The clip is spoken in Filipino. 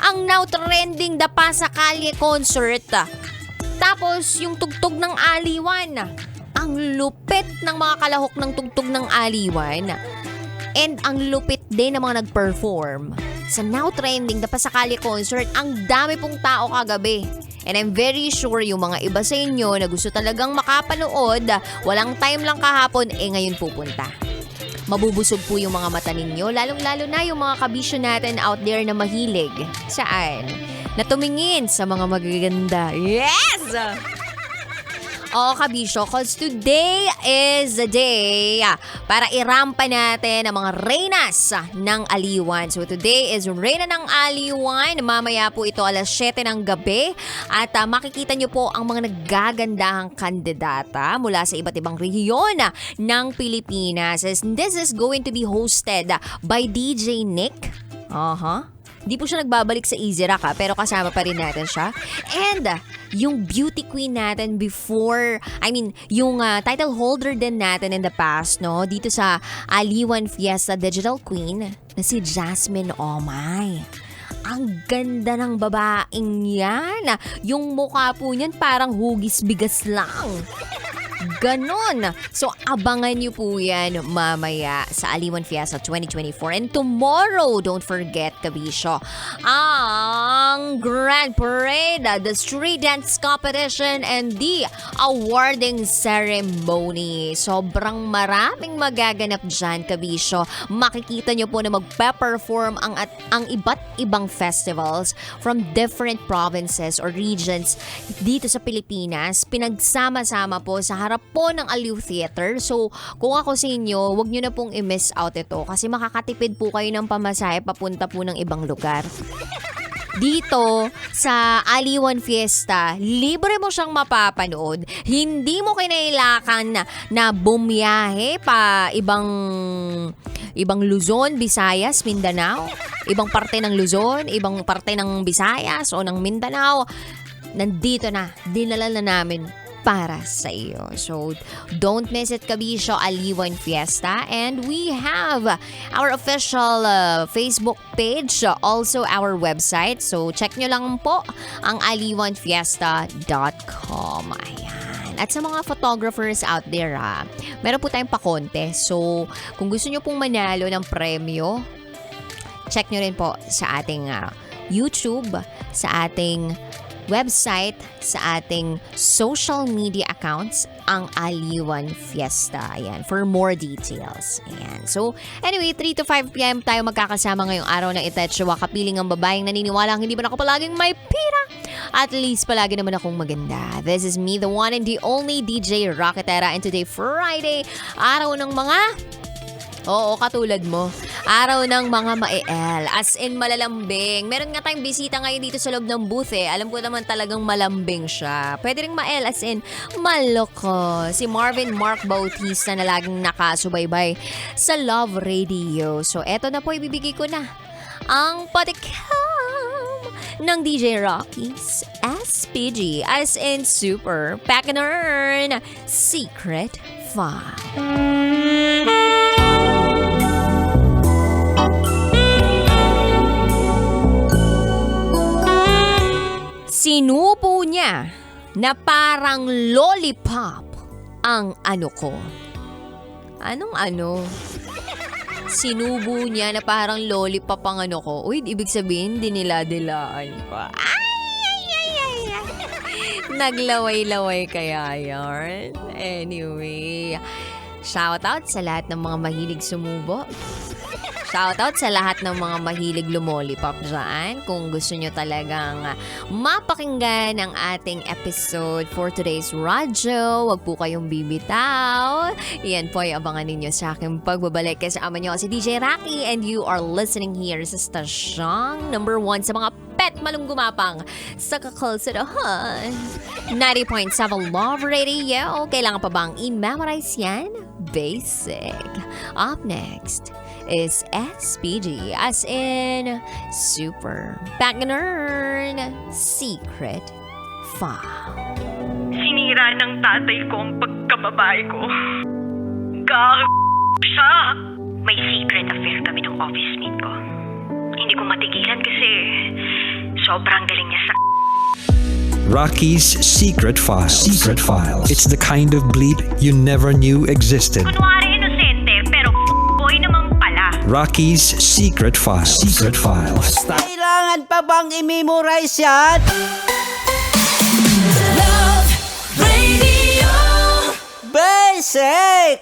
ang now trending Dapa sa Kalye concert. Tapos yung tugtog ng Aliwan. Ang lupit ng mga kalahok ng tugtog ng Aliwan. And ang lupit din ng mga nag-perform. Sa now trending Dapa sa Kalye concert, ang dami pong tao kagabi. And I'm very sure yung mga iba sa inyo na gusto talagang makapanood, walang time lang kahapon, ngayon pupunta. Mabubusog po yung mga mata ninyo, lalong-lalo na yung mga kabisyo natin out there na mahilig. Saan? Na tumingin sa mga magaganda. Yes! Oo, kabisyo, cause today is the day para irampa natin ang mga reynas ng Aliwan. So today is reyna ng Aliwan. Mamaya po ito alas 7 ng gabi. At makikita nyo po ang mga naggagandahang kandidata mula sa iba't ibang rehiyon ng Pilipinas. This is going to be hosted by DJ Nick. Di po siya nagbabalik sa Easy Rock pero kasama pa rin natin siya. And yung beauty queen natin before, yung title holder din natin in the past, no? Dito sa Aliwan Fiesta Digital Queen na si Jasmine Omay. Ang ganda ng babaeng yan. Yung mukha po niyan parang hugis bigas lang. Ganon. So, abangan nyo po yan mamaya sa Aliwan Fiesta 2024. And tomorrow, don't forget, kabisyo, ang Grand Parade, the Street Dance Competition, and the Awarding Ceremony. Sobrang maraming magaganap dyan, kabisyo. Makikita nyo po na magpe-perform ang iba't ibang festivals from different provinces or regions dito sa Pilipinas. Pinagsama-sama po sa harap po ng Aliw Theater. So, kung ako sa inyo, wag nyo na pong i-miss out ito kasi makakatipid po kayo ng pamasahe papunta po ng ibang lugar. Dito sa Aliwan Fiesta, libre mo siyang mapapanood. Hindi mo kinailangan na bumiyahe pa ibang Luzon, Visayas, Mindanao, ibang parte ng Luzon, ibang parte ng Visayas o ng Mindanao. Nandito na, dinala na namin para sa iyo. So, don't miss it, kabisyo, Aliwan Fiesta. And we have our official Facebook page, also our website. So, check nyo lang po ang aliwanfiesta.com. Ayan. At sa mga photographers out there, meron po tayong pa-contest. So, kung gusto nyo pong manalo ng premyo, check nyo rin po sa ating YouTube, sa ating website, sa ating social media accounts, ang Aliwan Fiesta. Ayan, for more details. Ayan. So, anyway, 3 to 5 p.m. tayo magkakasama ngayong araw na ito. Kapiling ang babaeng naniniwala hindi ba ako palaging may pira? At least palagi naman akong maganda. This is me, the one and the only DJ Raqi Terra. And today, Friday, araw ng mga... Oo, katulad mo. Araw ng mga ma-EL. As in malalambing. Meron nga tayong bisita ngayon dito sa loob ng booth Alam ko naman talagang malambing siya. Pwede rin ma-EL as in maloko. Si Marvin Mark Bautista na laging nakasubaybay sa Love Radio. So eto na po, ibibigay ko na ang patikam ng DJ Rocky's SPG. As in super pack and earn Secret 5. Sinupo niya na parang lollipop ang ano ko. Anong ano? Sinubo niya na parang lollipop ang ano ko. Uy, ibig sabihin, dinila-dilaan pa. Ay. Naglaway-laway kaya yarn. Anyway, shout out sa lahat ng mga mahilig sumubo. Shoutout sa lahat ng mga mahilig lumolipop dyan. Kung gusto nyo talagang mapakinggan ang ating episode for today's radyo, wag po kayong bibitaw. Iyan po ay abangan ninyo sa aking pagbabalik. Kasama nyo si DJ Raqi and you are listening here sa stasyong number 1 sa mga pet malunggumapang sa kakalsadahan. 90.7 Love Radio. Kailangan pa bang i-memorize yan? Basic. Up next is SPG, as in Super Backnern Secret 5. Sinira ng tatay ko ang pagkababae ko. Siya! May secret affair kami ng office mate ko. Hindi ko matigilan kasi Sobrang galing niya sa Raqi's Secret Files. It's the kind of bleep you never knew existed. kunwari inosente, pero boy naman pala. Raqi's Secret Files. Kailangan pa bang i-memorize yan? Love Radio. Basic!